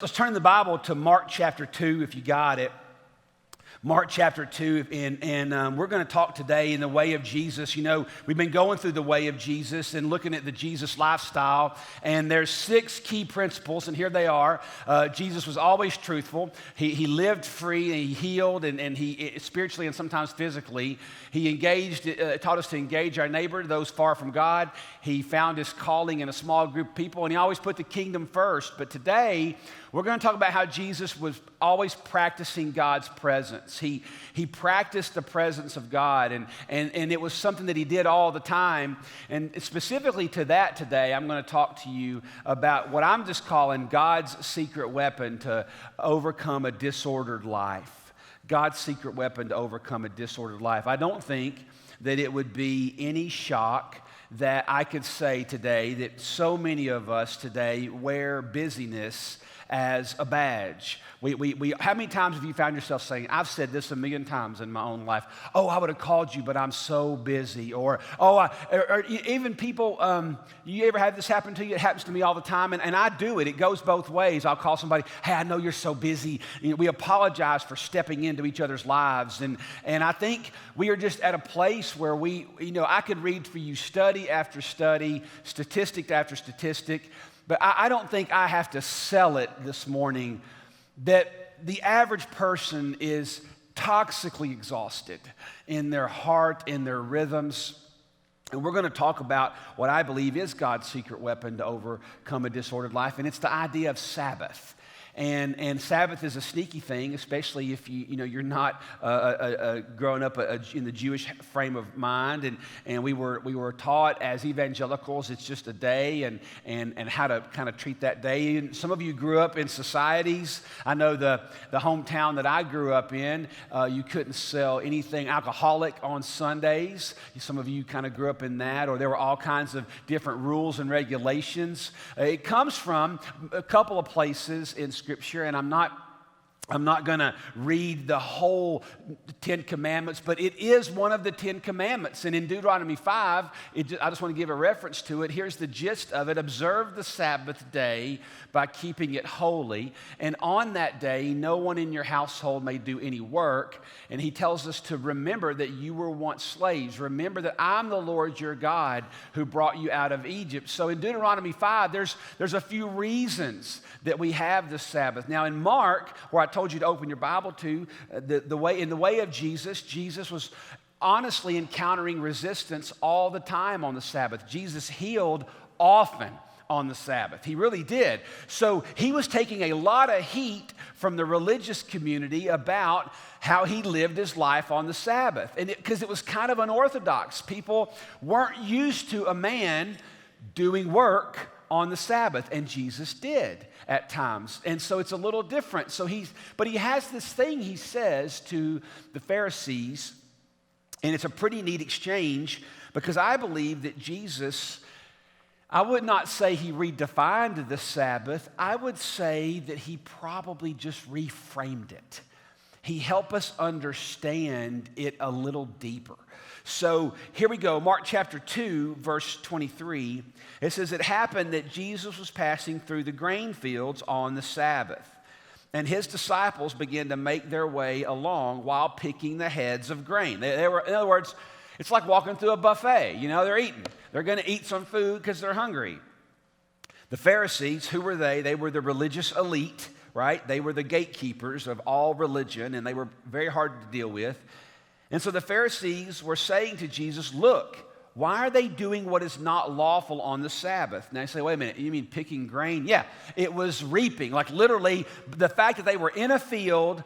Let's turn the Bible to Mark chapter 2 if you got it. Mark chapter 2, and we're going to talk today in the way of Jesus. You know, we've been going through the way of Jesus and looking at the Jesus lifestyle, and there's 6 key principles, and here they are. Jesus was always truthful. He lived free, and he healed, and he spiritually and sometimes physically. He taught us to engage our neighbor, those far from God. He found his calling in a small group of people, and he always put the kingdom first. But today, we're going to talk about how Jesus was always practicing God's presence. He practiced the presence of God, and it was something that he did all the time. And specifically to that today, I'm going to talk to you about what I'm just calling God's secret weapon to overcome a disordered life. God's secret weapon to overcome a disordered life. I don't think that it would be any shock that I could say today that so many of us today wear busyness as a badge. How many times have you found yourself saying, I've said this 1,000,000 times in my own life, oh, I would have called you, but I'm so busy. Or even people, you ever have this happen to you? It happens to me all the time, and I do it. It goes both ways. I'll call somebody, hey, I know you're so busy. You know, we apologize for stepping into each other's lives. And I think we are just at a place where I could read for you study after study, statistic after statistic, but I don't think I have to sell it this morning that the average person is toxically exhausted in their heart, in their rhythms. And we're going to talk about what I believe is God's secret weapon to overcome a disordered life, and it's the idea of Sabbath. And Sabbath is a sneaky thing, especially if you're not growing up in the Jewish frame of mind. And we were taught as evangelicals it's just a day and how to kind of treat that day. And some of you grew up in societies. I know the hometown that I grew up in, you couldn't sell anything alcoholic on Sundays. Some of you kind of grew up in that, or there were all kinds of different rules and regulations. It comes from a couple of places in Scripture, and I'm not going to read the whole 10 Commandments, but it is one of the 10 Commandments. And in Deuteronomy 5, I just want to give a reference to it. Here's the gist of it. Observe the Sabbath day by keeping it holy. And on that day, no one in your household may do any work. And he tells us to remember that you were once slaves. Remember that I'm the Lord your God who brought you out of Egypt. So in Deuteronomy 5, there's a few reasons that we have the Sabbath. Now in Mark, where I told you to open your Bible to, in the way of Jesus was honestly encountering resistance all the time on the Sabbath. Jesus healed often on the Sabbath. He really did. So he was taking a lot of heat from the religious community about how he lived his life on the Sabbath. And because it was kind of unorthodox. People weren't used to a man doing work on the Sabbath, and Jesus did at times. And so it's a little different. But he has this thing he says to the Pharisees, and it's a pretty neat exchange because I believe that Jesus, I would not say he redefined the Sabbath. I would say that he probably just reframed it. He helped us understand it a little deeper. So here we go, Mark chapter 2, verse 23. It says, it happened that Jesus was passing through the grain fields on the Sabbath, and his disciples began to make their way along while picking the heads of grain. They were, in other words, it's like walking through a buffet. You know, they're eating. They're going to eat some food because they're hungry. The Pharisees, who were they? They were the religious elite, right? They were the gatekeepers of all religion, and they were very hard to deal with. And so the Pharisees were saying to Jesus, look, why are they doing what is not lawful on the Sabbath? Now you say, wait a minute, you mean picking grain? Yeah, it was reaping. Like literally, the fact that they were in a field,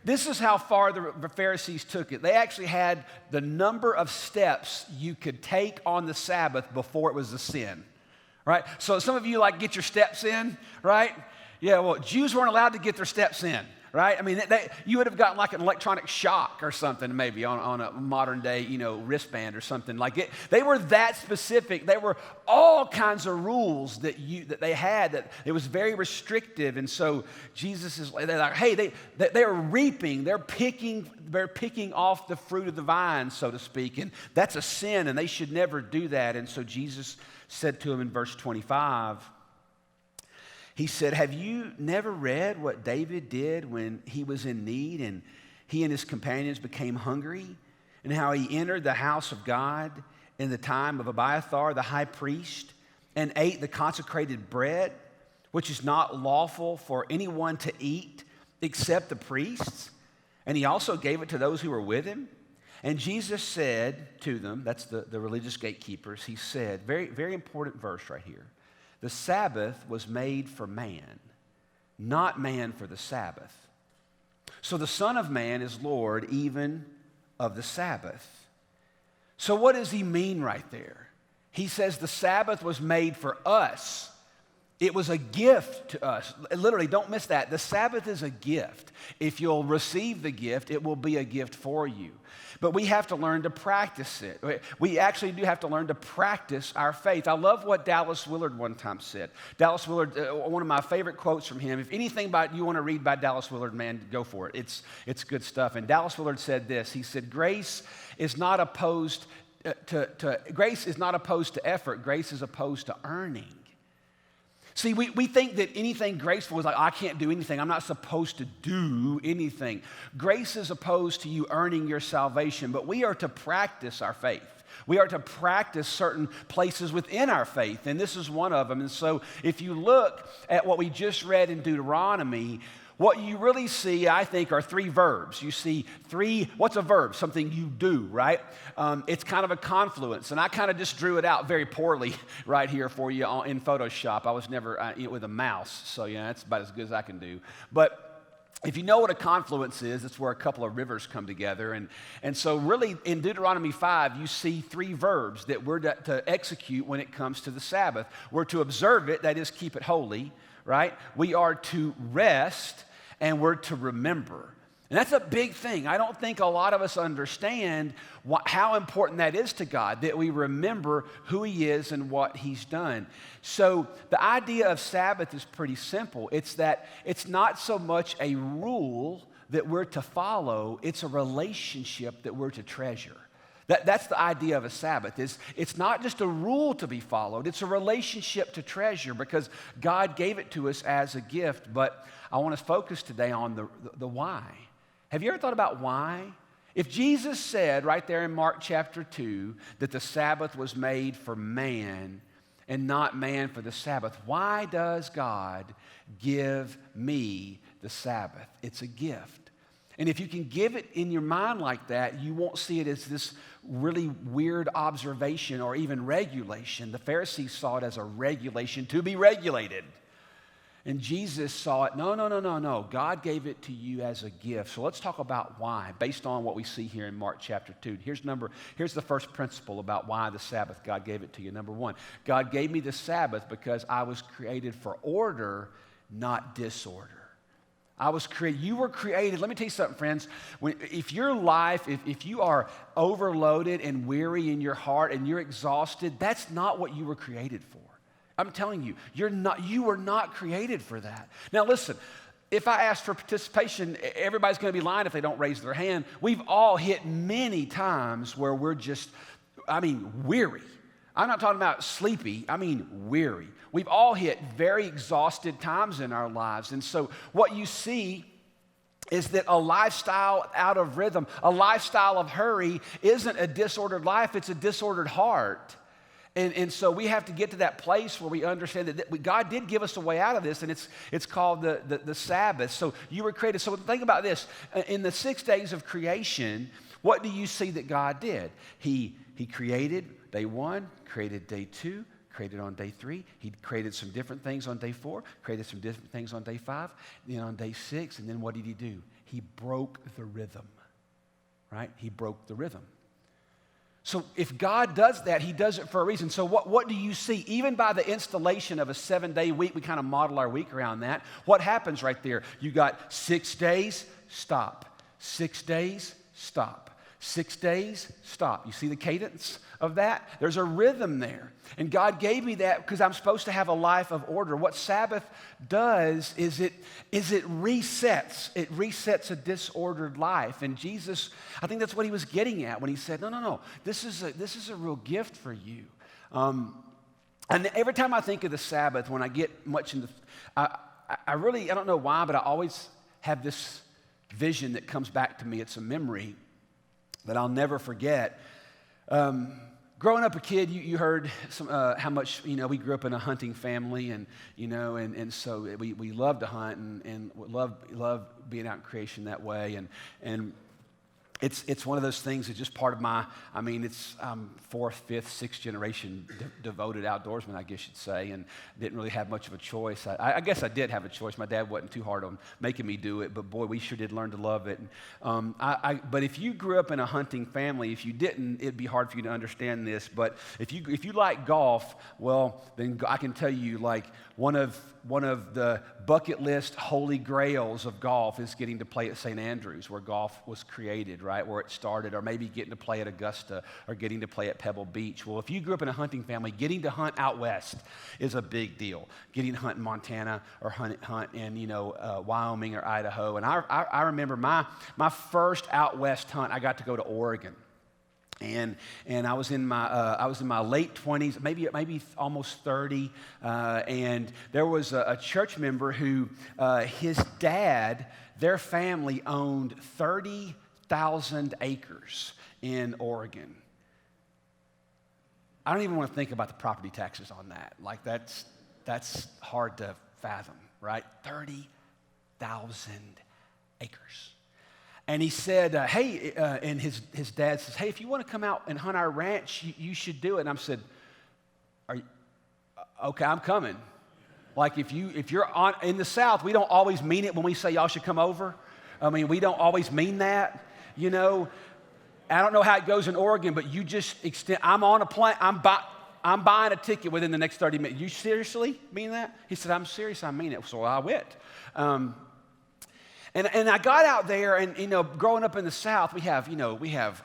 this is how far the Pharisees took it. They actually had the number of steps you could take on the Sabbath before it was a sin, right? So some of you get your steps in, right? Yeah, well, Jews weren't allowed to get their steps in. Right? I mean, you would have gotten like an electronic shock or something maybe on a modern day, wristband or something like it. They were that specific. There were all kinds of rules that they had that it was very restrictive. And so they're like, hey, they're reaping, they're picking off the fruit of the vine, so to speak. And that's a sin, and they should never do that. And so Jesus said to him in verse 25, He said, have you never read what David did when he was in need and he and his companions became hungry, and how he entered the house of God in the time of Abiathar, the high priest, and ate the consecrated bread, which is not lawful for anyone to eat except the priests? And he also gave it to those who were with him. And Jesus said to them, that's the religious gatekeepers, he said, very, very important verse right here, the Sabbath was made for man, not man for the Sabbath. So the Son of Man is Lord even of the Sabbath. So what does he mean right there? He says the Sabbath was made for us. It was a gift to us. Literally, don't miss that. The Sabbath is a gift. If you'll receive the gift, it will be a gift for you. But we have to learn to practice it. We actually do have to learn to practice our faith. I love what Dallas Willard one time said. Dallas Willard, one of my favorite quotes from him. If anything you want to read by Dallas Willard, man, go for it. It's good stuff. And Dallas Willard said this. He said, grace is not opposed to effort. Grace is opposed to earning. See, we think that anything graceful is like, I can't do anything. I'm not supposed to do anything. Grace is opposed to you earning your salvation, but we are to practice our faith. We are to practice certain places within our faith, and this is one of them. And so if you look at what we just read in Deuteronomy, what you really see, I think, are three verbs. You see what's a verb? Something you do, right? It's kind of a confluence, and I kind of just drew it out very poorly right here for you in Photoshop. I was never with a mouse, so yeah, that's about as good as I can do. But if you know what a confluence is, it's where a couple of rivers come together. And so really in Deuteronomy 5, you see three verbs that we're to execute when it comes to the Sabbath. We're to observe it, that is, keep it holy, right? We are to rest, and we're to remember. And that's a big thing. I don't think a lot of us understand how important that is to God, that we remember who he is and what he's done. So the idea of Sabbath is pretty simple. It's that it's not so much a rule that we're to follow, it's a relationship that we're to treasure. That's the idea of a Sabbath. It's not just a rule to be followed. It's a relationship to treasure because God gave it to us as a gift. But I want to focus today on the why. Have you ever thought about why? If Jesus said right there in Mark chapter 2 that the Sabbath was made for man and not man for the Sabbath, why does God give me the Sabbath? It's a gift. And if you can give it in your mind like that, you won't see it as this really weird observation or even regulation. The Pharisees saw it as a regulation to be regulated. And Jesus saw it, no. God gave it to you as a gift. So let's talk about why, based on what we see here in Mark chapter 2. Here's the first principle about why the Sabbath, God gave it to you. Number one, God gave me the Sabbath because I was created for order, not disorder. You were created, let me tell you something, friends. If your life, if you are overloaded and weary in your heart and you're exhausted, that's not what you were created for. I'm telling you, you were not created for that. Now listen, if I ask for participation, everybody's going to be lying if they don't raise their hand. We've all hit many times where we're just, weary. I'm not talking about sleepy, weary. We've all hit very exhausted times in our lives. And so what you see is that a lifestyle out of rhythm, a lifestyle of hurry isn't a disordered life, it's a disordered heart. And so we have to get to that place where we understand that God did give us a way out of this, and it's called the Sabbath. So you were created. So think about this. In the 6 days of creation, what do you see that God did? He created day 1, created day 2, created on day 3. He created some different things on day 4, created some different things on day 5, then on day 6, and then what did he do? He broke the rhythm, right? He broke the rhythm. So if God does that, he does it for a reason. So what do you see? Even by the installation of a 7-day week, we kind of model our week around that. What happens right there? You got 6 days, stop. 6 days, stop. 6 days, stop. You see the cadence of that? There's a rhythm there. And God gave me that because I'm supposed to have a life of order. What Sabbath does is it resets. It resets a disordered life. And Jesus, I think that's what he was getting at when he said, no. This is a real gift for you. And every time I think of the Sabbath, when I get much into, I don't know why, but I always have this vision that comes back to me. It's a memory that I'll never forget. Growing up a kid, you heard how much, we grew up in a hunting family, and so we love to hunt and love being out in creation that way, and it's one of those things that's just part of it's fourth, fifth, sixth generation devoted outdoorsman, I guess you'd say, and didn't really have much of a choice. I guess I did have a choice. My dad wasn't too hard on making me do it, but boy, we sure did learn to love it. But if you grew up in a hunting family, if you didn't, it'd be hard for you to understand this. But if you like golf, well, then I can tell you, like, one of the bucket list holy grails of golf is getting to play at St. Andrews, where golf was created, right, where it started, or maybe getting to play at Augusta, or getting to play at Pebble Beach. Well, if you grew up in a hunting family, getting to hunt out west is a big deal. Getting to hunt in Montana or hunt in Wyoming or Idaho. And I remember my first out west hunt. I got to go to Oregon. And I was in my late 20s, maybe almost 30, and there was a church member who his dad, their family owned 30,000 acres in Oregon. I don't even want to think about the property taxes on that. Like, that's hard to fathom, right? 30,000 acres. And he said, hey, and his dad says, hey, if you want to come out and hunt our ranch, you should do it. And I said, are you, okay, I'm coming. Like, if you're in the South, we don't always mean it when we say y'all should come over. I mean, we don't always mean that, I don't know how it goes in Oregon, but you just extend, I'm on a plane, I'm buying a ticket within the next 30 minutes. You seriously mean that? He said, I'm serious, I mean it. So I went. And I got out there, and growing up in the South, we have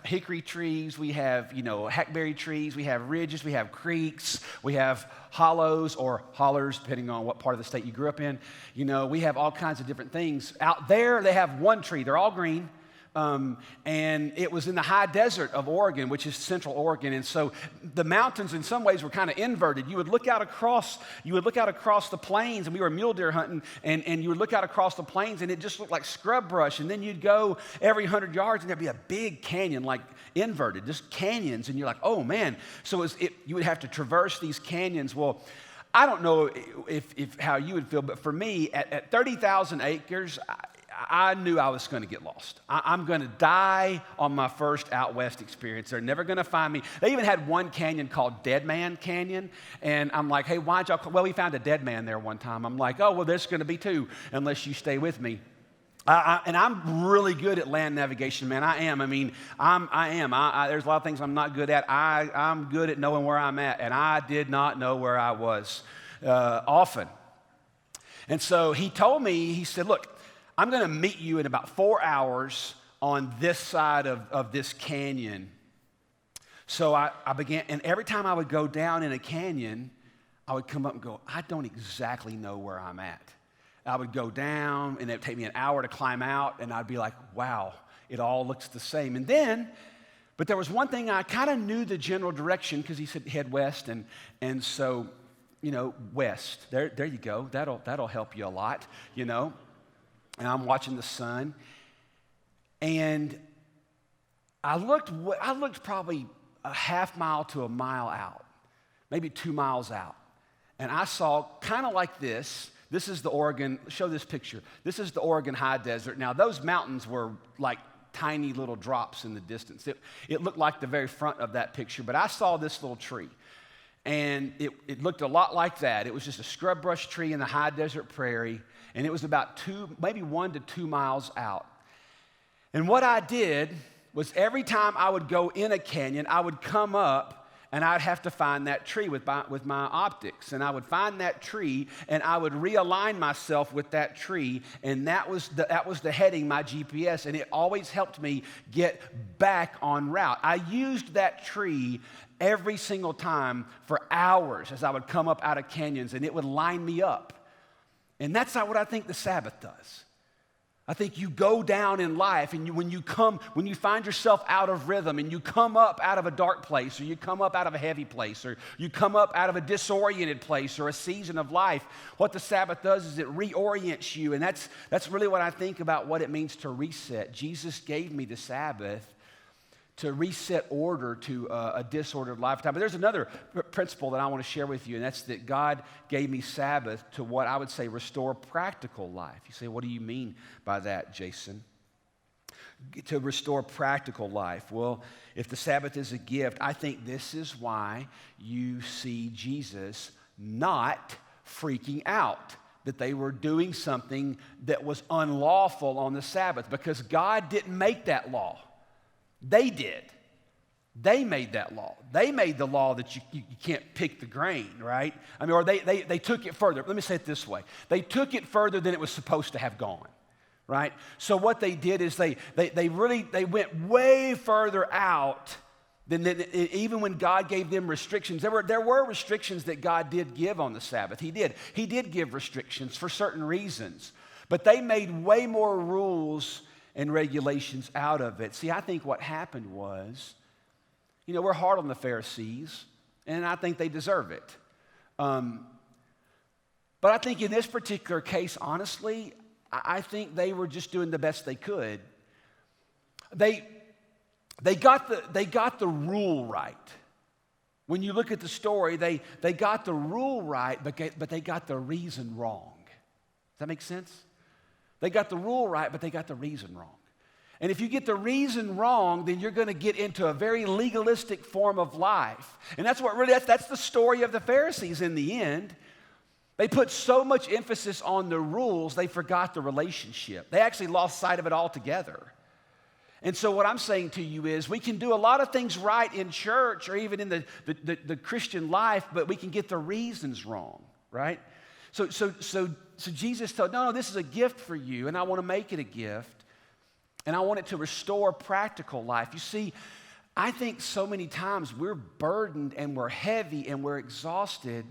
hickory trees, we have hackberry trees, we have ridges, we have creeks, we have hollows or hollers, depending on what part of the state you grew up in. We have all kinds of different things. Out there, they have one tree. They're all green. And it was in the high desert of Oregon, which is central Oregon. And so the mountains in some ways were kind of inverted. You would look out across the plains, and we were mule deer hunting, and you would look out across the plains, and it just looked like scrub brush. And then you'd go every 100 yards, and there'd be a big canyon, like inverted, just canyons. And you're like, oh man. So you would have to traverse these canyons. Well, I don't know if how you would feel, but for me, at 30,000 acres, I knew I was going to get lost. I'm going to die on my first out west experience. They're never going to find me. They even had one canyon called Dead Man Canyon, and I'm like, hey, why'd y'all well, we found a dead man there one time. I'm like, oh, well, there's going to be two unless you stay with me. And I'm really good at land navigation, man. I am. There's a lot of things I'm not good at. I'm good at knowing where I'm at, and I did not know where I was often. And so he told me, he said, look, I'm going to meet you in about 4 hours on this side of this canyon. So I began, and every time I would go down in a canyon, I would come up and go, I don't exactly know where I'm at. I would go down, and it would take me an hour to climb out, and I'd be like, wow, it all looks the same. But there was one thing, I kind of knew the general direction, because he said head west, and so, west. There you go. That'll help you a lot, And I'm watching the sun, and I looked probably a half mile to a mile out, maybe 2 miles out, and I saw kind of like this. This is the Oregon, show this picture. This is the Oregon high desert. Now, those mountains were like tiny little drops in the distance. It looked like the very front of that picture, but I saw this little tree, and it looked a lot like that. It was just a scrub brush tree in the high desert prairie, and it was about maybe 1 to 2 miles out. And what I did was every time I would go in a canyon, I would come up, and I'd have to find that tree with my optics. And I would find that tree, and I would realign myself with that tree, and that was the heading, my GPS, and it always helped me get back on route. I used that tree every single time for hours as I would come up out of canyons, and it would line me up. And that's not what I think the Sabbath does. I think you go down in life, and when you find yourself out of rhythm, and you come up out of a dark place, or you come up out of a heavy place, or you come up out of a disoriented place or a season of life, what the Sabbath does is it reorients you, and that's really what I think about what it means to reset. Jesus gave me the Sabbath to reset order to a disordered lifetime. But there's another principle that I want to share with you, and that's that God gave me Sabbath to what I would say restore practical life. You say, what do you mean by that, Jason? To restore practical life. Well, if the Sabbath is a gift, I think this is why you see Jesus not freaking out that they were doing something that was unlawful on the Sabbath, because God didn't make that law. They did. They made that law. They made the law that you can't pick the grain, right? I mean, or they took it further. Let me say it this way. They took it further than it was supposed to have gone, right? So what they did is they went way further out than even when God gave them restrictions. There were restrictions that God did give on the Sabbath. He did give restrictions for certain reasons. But they made way more rules and regulations out of it. See, I think what happened was, we're hard on the Pharisees, and I think they deserve it. But I think in this particular case, honestly, I think they were just doing the best they could. They got the rule right. When you look at the story, they got the rule right, but they got the reason wrong. Does that make sense? They got the rule right, but they got the reason wrong. And if you get the reason wrong, then you're going to get into a very legalistic form of life. And that's the story of the Pharisees in the end. They put so much emphasis on the rules, they forgot the relationship. They actually lost sight of it altogether. And so what I'm saying to you is we can do a lot of things right in church or even in the Christian life, but we can get the reasons wrong, right? So Jesus told, no, this is a gift for you, and I want to make it a gift, and I want it to restore practical life. You see, I think so many times we're burdened and we're heavy and we're exhausted,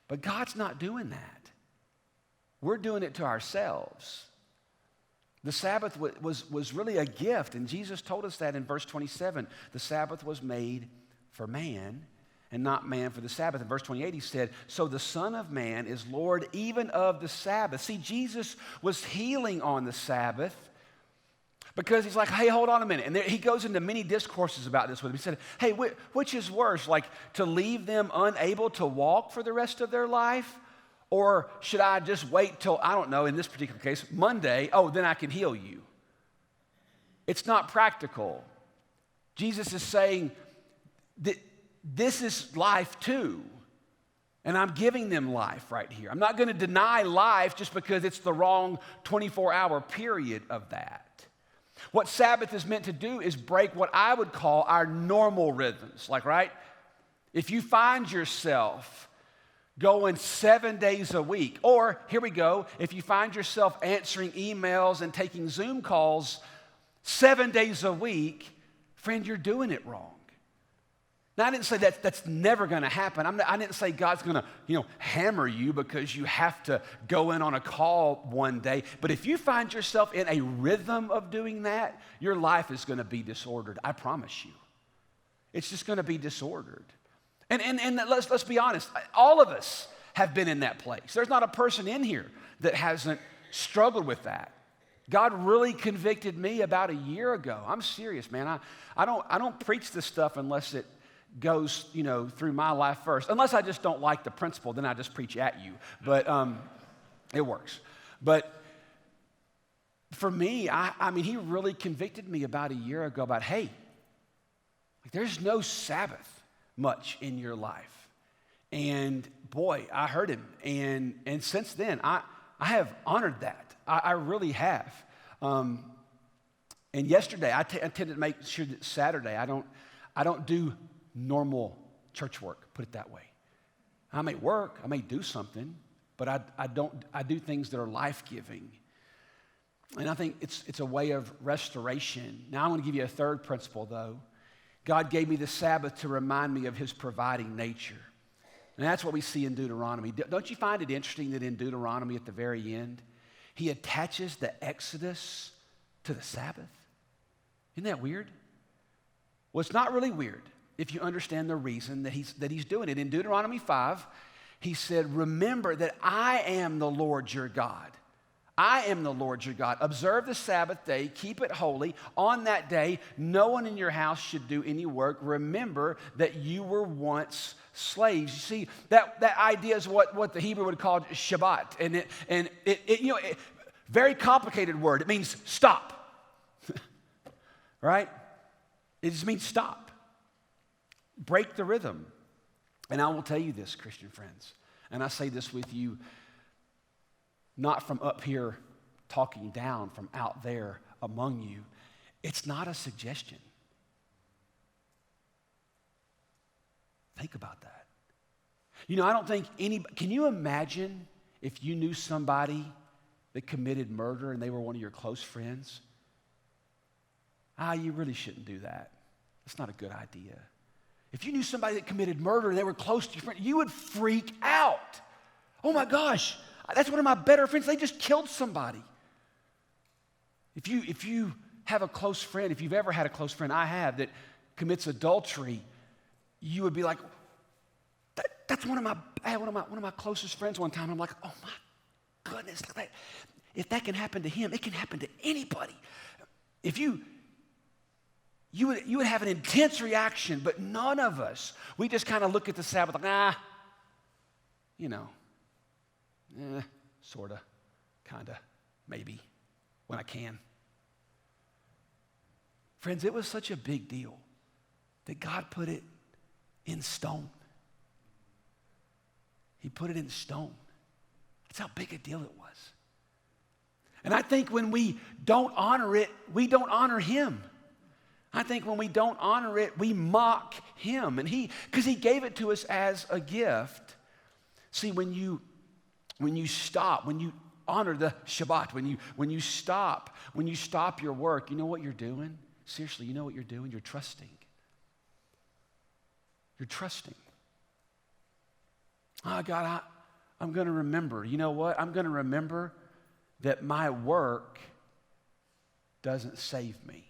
but God's not doing that. We're doing it to ourselves. The Sabbath was really a gift, and Jesus told us that in verse 27. The Sabbath was made for man, and not man for the Sabbath. In verse 28, he said, so the Son of Man is Lord even of the Sabbath. See, Jesus was healing on the Sabbath because he's like, hey, hold on a minute. And he goes into many discourses about this with him. He said, hey, which is worse, like to leave them unable to walk for the rest of their life? Or should I just wait till, I don't know, in this particular case, Monday, then I can heal you? It's not practical. Jesus is saying that this is life too. And I'm giving them life right here. I'm not going to deny life just because it's the wrong 24-hour period of that. What Sabbath is meant to do is break what I would call our normal rhythms. Like, right? If you find yourself going 7 days a week, or here we go, if you find yourself answering emails and taking Zoom calls 7 days a week, friend, you're doing it wrong. Now, I didn't say that's never going to happen. I didn't say God's going to, hammer you because you have to go in on a call one day. But if you find yourself in a rhythm of doing that, your life is going to be disordered. I promise you. It's just going to be disordered. And let's be honest. All of us have been in that place. There's not a person in here that hasn't struggled with that. God really convicted me about a year ago. I'm serious, man. I don't preach this stuff unless it goes, through my life first. Unless I just don't like the principle, then I just preach at you. But it works. But for me, I mean, he really convicted me about a year ago about, hey, there's no Sabbath much in your life. And boy, I heard him. And since then, I have honored that. I really have. And yesterday, I tended to make sure that Saturday, I don't do normal church work, put it that way. I may work, I may do something, but I do things that are life-giving. And I think it's a way of restoration. Now I'm going to give you a third principle, though. God gave me the Sabbath to remind me of his providing nature. And that's what we see in Deuteronomy. Don't you find it interesting that in Deuteronomy at the very end, he attaches the Exodus to the Sabbath. Isn't that weird? Well, it's not really weird if you understand the reason that he's doing it. In Deuteronomy 5, he said, remember that I am the Lord your God. I am the Lord your God. Observe the Sabbath day, keep it holy. On that day, no one in your house should do any work. Remember that you were once slaves. You see, that idea is what the Hebrew would call Shabbat. And it very complicated word. It means stop. Right? It just means stop. Break the rhythm. And I will tell you this, Christian friends, and I say this with you, not from up here talking down, from out there among you. It's not a suggestion. Think about that. I don't think can you imagine if you knew somebody that committed murder and they were one of your close friends? You really shouldn't do that. That's not a good idea. If you knew somebody that committed murder and they were close to your friend, you would freak out. Oh my gosh, that's one of my better friends. They just killed somebody. If you have a close friend, if you've ever had a close friend, I have, that commits adultery, you would be like, that's one of my closest friends one time. I'm like, oh my goodness, if that can happen to him, it can happen to anybody. If you would have an intense reaction, but none of us, we just kind of look at the Sabbath like, sort of, kind of, maybe, when I can. Friends, it was such a big deal that God put it in stone. He put it in stone. That's how big a deal it was. And I think when we don't honor it, we don't honor him. I think when we don't honor it, we mock him. And because he gave it to us as a gift. See, when you stop, when you honor the Shabbat, when you stop your work, you know what you're doing? Seriously, you know what you're doing? You're trusting. You're trusting. Oh, God, I'm going to remember. You know what? I'm going to remember that my work doesn't save me.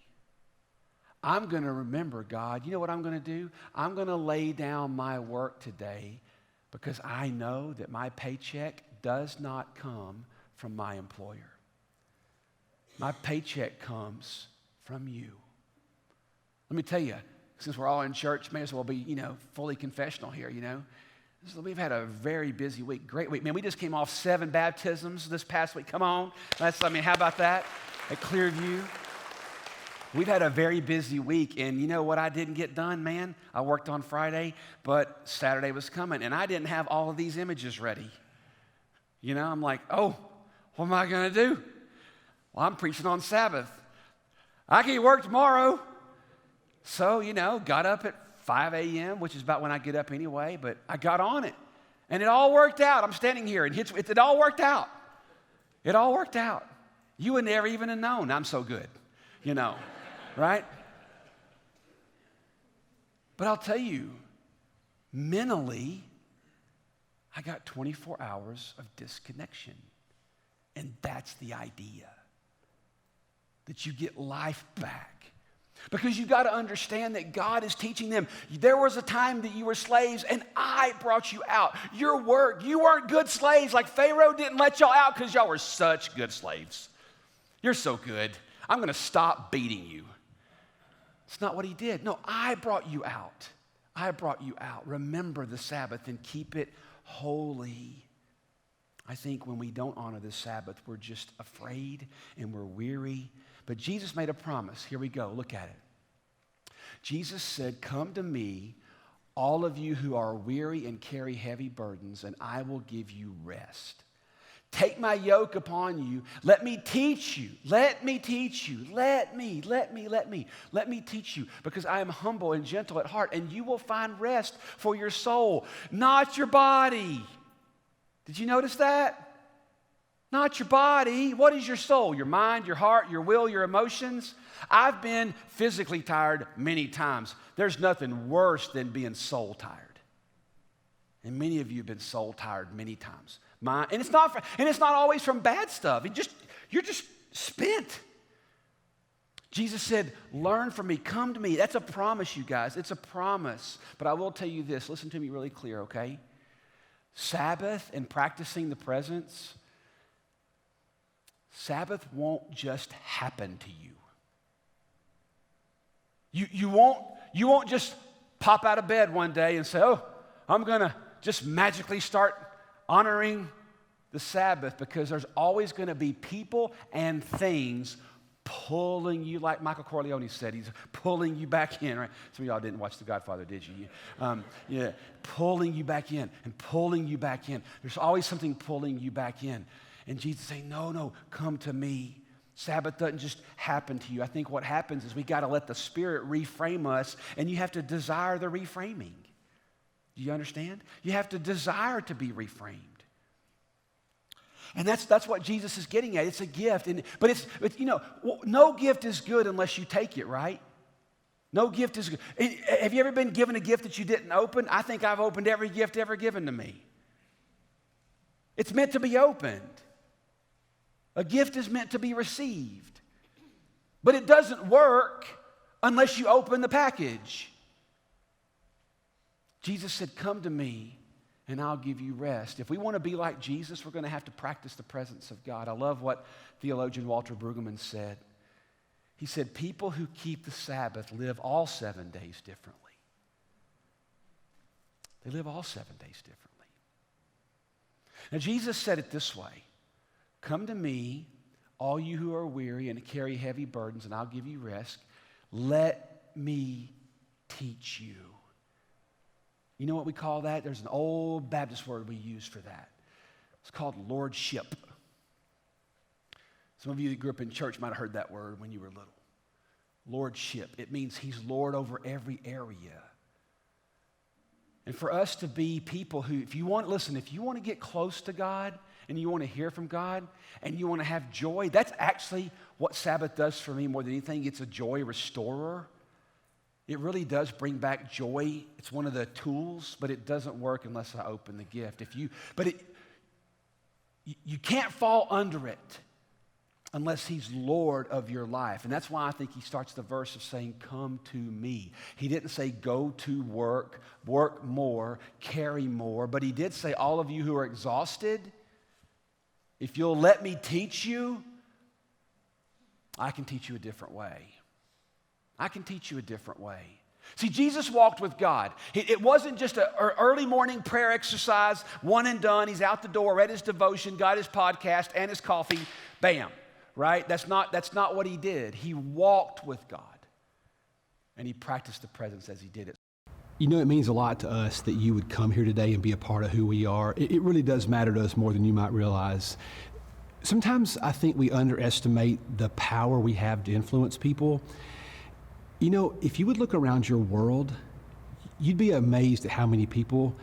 I'm going to remember, God, you know what I'm going to do? I'm going to lay down my work today because I know that my paycheck does not come from my employer. My paycheck comes from you. Let me tell you, since we're all in church, may as well be, fully confessional here, We've had a very busy week, great week. Man, we just came off 7 baptisms this past week. Come on. How about that at ClearView? We've had a very busy week, and you know what I didn't get done, man? I worked on Friday, but Saturday was coming, and I didn't have all of these images ready. I'm like, oh, what am I going to do? Well, I'm preaching on Sabbath. I can't work tomorrow. So, got up at 5 a.m., which is about when I get up anyway, but I got on it, and it all worked out. I'm standing here, and it all worked out. It all worked out. You would never even have known. I'm so good, right? But I'll tell you, mentally, I got 24 hours of disconnection. And that's the idea, that you get life back. Because you got to understand that God is teaching them. There was a time that you were slaves, and I brought you out. Your work, you weren't good slaves. Like Pharaoh didn't let y'all out because y'all were such good slaves. You're so good. I'm going to stop beating you. It's not what he did. No, I brought you out. I brought you out. Remember the Sabbath and keep it holy. I think when we don't honor the Sabbath, we're just afraid and we're weary. But Jesus made a promise. Here we go. Look at it. Jesus said, come to me, all of you who are weary and carry heavy burdens, and I will give you rest. Take my yoke upon you. Let me teach you. Let me teach you. Let me teach you, because I am humble and gentle at heart, and you will find rest for your soul, not your body. Did you notice that? Not your body. What is your soul? Your mind, your heart, your will, your emotions? I've been physically tired many times. There's nothing worse than being soul tired. And many of you have been soul tired many times. And it's not always from bad stuff. You're just spent. Jesus said, learn from me, come to me. That's a promise, you guys. It's a promise. But I will tell you this, listen to me really clear, okay? Sabbath and practicing the presence, Sabbath won't just happen to you. You won't just pop out of bed one day and say, oh, I'm going to just magically start honoring the Sabbath, because there's always going to be people and things pulling you, like Michael Corleone said, he's pulling you back in, right? Some of y'all didn't watch The Godfather, did you? Yeah, pulling you back in and pulling you back in. There's always something pulling you back in. And Jesus saying, no, come to me. Sabbath doesn't just happen to you. I think what happens is we got to let the Spirit reframe us, and you have to desire the reframing. Do you understand? You have to desire to be reframed. And that's what Jesus is getting at. It's a gift. But no gift is good unless you take it, right? No gift is good. Have you ever been given a gift that you didn't open? I think I've opened every gift ever given to me. It's meant to be opened. A gift is meant to be received. But it doesn't work unless you open the package. Jesus said, come to me, and I'll give you rest. If we want to be like Jesus, we're going to have to practice the presence of God. I love what theologian Walter Brueggemann said. He said, people who keep the Sabbath live all 7 days differently. They live all 7 days differently. Now, Jesus said it this way, come to me, all you who are weary and carry heavy burdens, and I'll give you rest. Let me teach you. You know what we call that? There's an old Baptist word we use for that. It's called lordship. Some of you that grew up in church might have heard that word when you were little. Lordship. It means he's Lord over every area. And for us to be people who, if you want to get close to God and you want to hear from God and you want to have joy, that's actually what Sabbath does for me more than anything. It's a joy restorer. It really does bring back joy. It's one of the tools, but it doesn't work unless I open the gift. You can't fall under it unless he's Lord of your life. And that's why I think he starts the verse of saying, come to me. He didn't say go to work more, carry more, but he did say, all of you who are exhausted, if you'll let me teach you, I can teach you a different way. I can teach you a different way. See, Jesus walked with God. It wasn't just an early morning prayer exercise, one and done. He's out the door, read his devotion, got his podcast and his coffee, bam, right? That's not what he did. He walked with God, and he practiced the presence as he did it. You know, it means a lot to us that you would come here today and be a part of who we are. It really does matter to us more than you might realize. Sometimes I think we underestimate the power we have to influence people. You know, if you would look around your world, you'd be amazed at how many people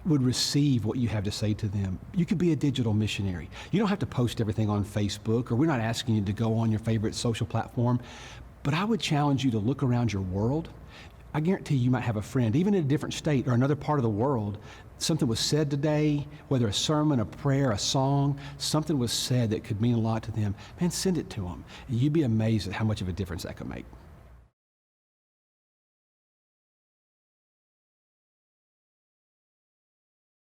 would receive what you have to say to them. You could be a digital missionary. You don't have to post everything on Facebook, or we're not asking you to go on your favorite social platform, but I would challenge you to look around your world. I guarantee you might have a friend, even in a different state or another part of the world. Something was said today, whether a sermon, a prayer, a song, something was said that could mean a lot to them. Man, send it to them. You'd be amazed at how much of a difference that could make.